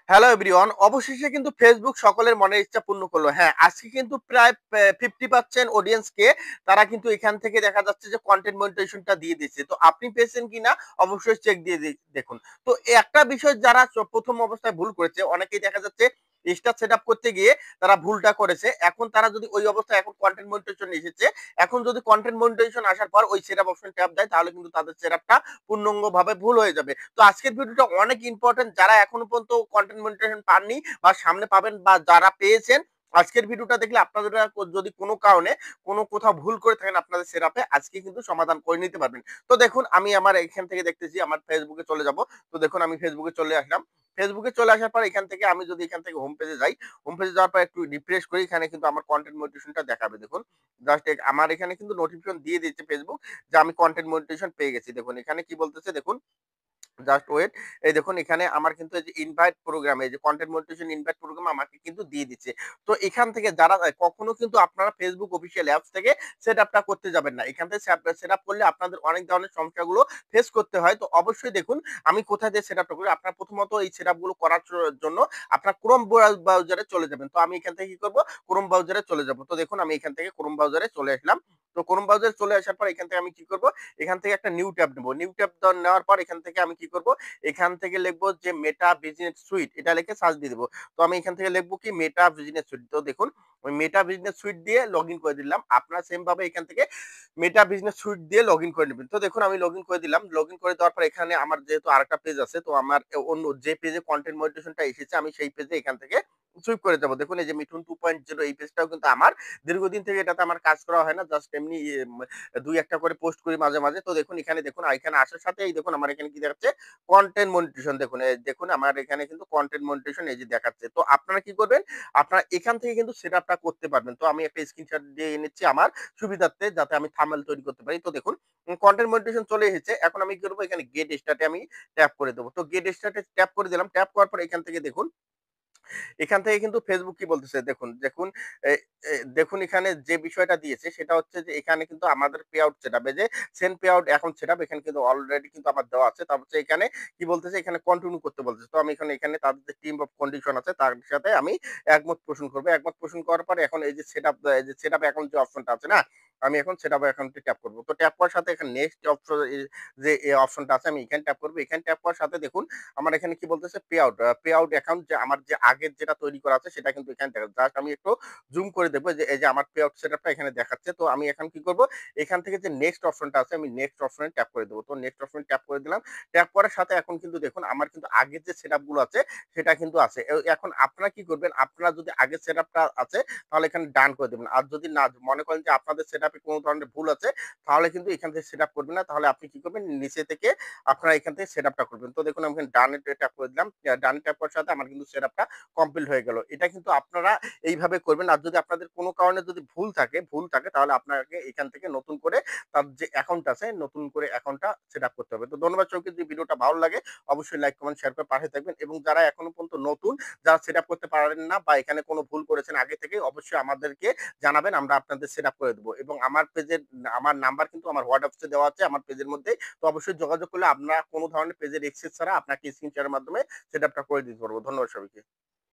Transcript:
Hello everyone, অবশেষে কিন্তু Facebook সকলের মনের ইচ্ছা পূর্ণ করলো। হ্যাঁ, আজকে কিন্তু প্রায় 50% অডিয়েন্সকে তারা কিন্তু এখান থেকে দেখা যাচ্ছে যে কন্টেন্ট মনিটাইজেশনটা দিয়ে দিচ্ছে। তো আপনি পেয়েছেন কিনা অবশ্যই চেক দিয়ে দেখুন। তো এই একটা বিষয় যারা প্রথম অবস্থায় ভুল করেছে, অনেকেই দেখা যাচ্ছে স্টার সেটআপ করতে গিয়ে তারা ভুলটা করেছে। এখন তারা যদি ওই অবস্থায় এখন কন্টেন্ট মনিটাইজেশন এসেছে, এখন যদি কন্টেন্ট মনিটাইজেশন আসার পর ওই সেটআপ অপশন ট্যাপ দেয় তাহলে কিন্তু তাদের সেটআপটা পূর্ণাঙ্গভাবে ভুল হয়ে যাবে। তো আজকের ভিডিওটা অনেক ইম্পর্টেন্ট, যারা এখনো পর্যন্ত কন্টেন্ট মনিটাইজেশন পাননি বা সামনে পাবেন বা যারা পেয়েছেন, আজকের ভিডিওটা দেখলে আপনাদের যদি কোনো কারণে কোনো কোথাও ভুল করে থাকেন আপনাদের সেটআপে আজকে কিন্তু সমাধান করে নিতে পারবেন। তো দেখুন আমি আমার এখান থেকে দেখতেছি আমার ফেসবুকে চলে যাব। তো দেখুন আমি ফেসবুকে চলে আসলাম। ফেসবুকে চলে আসার পর এখান থেকে আমি যদি এখান থেকে হোম পেজে যাই, হোম পেজে যাওয়ার পর একটু রিফ্রেশ করি, এখানে কিন্তু আমার কন্টেন্ট মনিটাইজেশনটা দেখাবে। দেখুন জাস্ট আমার এখানে কিন্তু নোটিফিকেশন দিয়ে দিচ্ছে ফেসবুক যে আমি কন্টেন্ট মনিটাইজেশন পেয়ে গেছি। দেখুন এখানে কি বলতেছে দেখুন, জাস্ট ওয়েট। এই দেখুন এখানে আমার কিন্তু এই যে ইনভাইট প্রোগ্রাম, এই যে কনটেন্ট মনিটাইজেশন ইনভাইট প্রোগ্রাম আমাকে কিন্তু দিয়ে দিচ্ছে। তো এখান থেকে যারা কখনো কিন্তু আপনারা ফেসবুক অফিসিয়াল অ্যাপস থেকে সেটআপটা করতে যাবেন না। এখান থেকে সেটআপ করলে আপনাদের অনেক ধরনের সমস্যাগুলো ফেস করতে হয়। তো অবশ্যই দেখুন আমি কোথায় দিয়ে সেটআপটা করি। আপনার প্রথমত এই সেটআপ গুলো করার জন্য আপনার ক্রোম ব্রাউজারে চলে যাবেন। তো আমি এখান থেকে কি করব? ক্রোম ব্রাউজারে চলে যাব। তো দেখুন আমি এখান থেকে ক্রোম ব্রাউজারে চলে আসলাম। তো ক্রোম ব্রাউজারে চলে আসার পর এখান থেকে আমি কি করব? এখান থেকে একটা নিউ ট্যাব নেব। নিউ ট্যাব নেওয়ার পর এখান থেকে আমি কি করব? এখান থেকে লিখবো যে মেটা বিজনেস সুইট, এটা লিখে সার্চ দিয়ে দেবো। তো আমি এখান থেকে লিখবো কি মেটা বিজনেস সুইট। তো দেখুন ওই মেটা বিজনেস সুইট দিয়ে লগ ইন করে দিলাম। আপনারা সেম ভাবে এখান থেকে মেটা বিজনেস সুইট দিয়ে লগ ইন করে নেবেন। তো দেখুন আমি লগ ইন করে দিলাম। লগ ইন করে দেওয়ার পর এখানে আমার যেহেতু আরেকটা পেজ আছে, তো আমার অন্য যে পেজে কন্টেন্ট মনিটাইজেশনটা এসেছে আমি সেই পেজে এখান থেকে সুইপ করে যাবো। দেখুন এই যে মিঠুন 2.0 এই পেজটাও কিন্তু আমার দীর্ঘদিন থেকে এটাতে আমার কাজ করা হয় না। জাস্ট এমনি ২-১ টা করে পোস্ট করি মাঝে, মাঝে। তো দেখুন এখানে দেখুন এখানে আসার সাথেই দেখুন আমার এখানে কি দেখাচ্ছে কনটেন্ট মনিটাইজেশন। দেখুন দেখুন আমার এখানে কিন্তু কনটেন্ট মনিটাইজেশন এই যে দেখাচ্ছে। তো আপনারা কি করবেন? আপনারা এখান থেকে কিন্তু সেটআপটা করতে পারবেন। তো আমি একটা স্ক্রিনশট দিয়ে নিচ্ছি আমার সুবিধার্থে, যাতে আমি থাম্বনেল তৈরি করতে পারি। তো দেখুন কনটেন্ট মনিটাইজেশন চলে এসেছে। এখন আমি কি করব? এখানে গেট স্টার্ট এ আমি ট্যাপ করে দেব। তো গেট স্টার্ট এ ট্যাপ করে দিলাম। ট্যাপ করার পর এখান থেকে দেখুন, এখান থেকে কিন্তু ফেসবুক কি বলতেছে দেখুন, দেখুন এ এ দেখুন এখানে যে বিষয়টা দিয়েছে সেটা হচ্ছে যে এখানে কিন্তু আমাদের পে আউট সেটআপ, এই যে send pay out account setup এখানে কিন্তু অলরেডি কিন্তু আমার দেওয়া আছে। তারপর হচ্ছে এখানে কি বলতেছে, এখানে কন্টিনিউ করতে বলতেছে। তো আমি এখানে তাদের যে টিম অফ কন্ডিশন আছে তার সাথে আমি একমত পোষণ করব। একমত পোষণ করার পরে এখন এই যে সেটআপ অ্যাকাউন্ট যে অপশনটা আছে না? আমি এখন সেটআপ অ্যাকাউন্টে ট্যাপ করব। তো ট্যাপ করার সাথে এখানে নেক্সট অপশন যে অপশনটা আছে আমি এখানে ট্যাপ করব। এখানে ট্যাপ করার সাথে দেখুন আমার এখানে কি বলতেছে পে আউট অ্যাকাউন্ট, যে আমার যে আগের যেটা তৈরি করা আছে সেটা কিন্তু এখানে দেখা, জাস্ট আমি একটু জুম করে দেখবো যে এই যে আমার পে আউট সেটআপটা এখানে দেখাচ্ছে। তো আমি এখন কি করব? এখান থেকে যে নেক্সট অপশনটা আছে আমি নেক্সট অপশনে ট্যাপ করে দেবো। তো নেক্সট অপশনে ট্যাপ করে দিলাম। ট্যাপ করার সাথে এখন কিন্তু দেখুন আমার কিন্তু আগের যে সেটআপ গুলো আছে সেটা কিন্তু আছে। এখন আপনারা কি করবেন? আপনারা যদি আগের সেটআপটা আছে তাহলে এখানে ডান করে দিবেন। আর যদি না মনে করেন যে আপনাদের সেটআপে কোন ধরনের ভুল আছে তাহলে কিন্তু এখান থেকে সেটআপ করবেন না। তাহলে আপনি কি করবেন? নিচে থেকে আপনারা এখান থেকে সেটআপটা করবেন। তো দেখুন আমি এখানে ডানে ট্যাপ করে দিলাম। ডানে ট্যাপ করার সাথে আমার কিন্তু সেটআপটা কমপ্লিট হয়ে গেল। এটা কিন্তু আপনারা এইভাবে করবেন। আর যদি আপনাদের কোনো কারণে যদি ভুল থাকে তাহলে আপনাকে এখান থেকে নতুন করে তার যে অ্যাকাউন্ট আছে নতুন করে অ্যাকাউন্টটা সেটআপ করতে হবে। তো ধন্যবাদ সবাইকে। যদি ভিডিওটা ভালো লাগে অবশ্যই লাইক, কমেন্ট, শেয়ার করে পাশে থাকবেন, এবং যারা এখনো পর্যন্ত নতুন, যারা সেটআপ করতে পারেন না বা এখানে কোনো ভুল করেছেন আগে থেকে, অবশ্যই আমাদেরকে জানাবেন, আমরা আপনাদের সেটআপ করে দেব। এবং আমার পেজের আমার নাম্বার কিন্তু আমার হোয়াটসঅ্যাপে দেওয়া আছে আমার পেজের মধ্যে। তো অবশ্যই যোগাযোগ করলে আমরা কোনো ধরনের পেজের এক্সেস ছাড়া আপনাকে স্ক্রিন শেয়ারের মাধ্যমে সেটআপটা করে দিতে পারবো। ধন্যবাদ সবাইকে।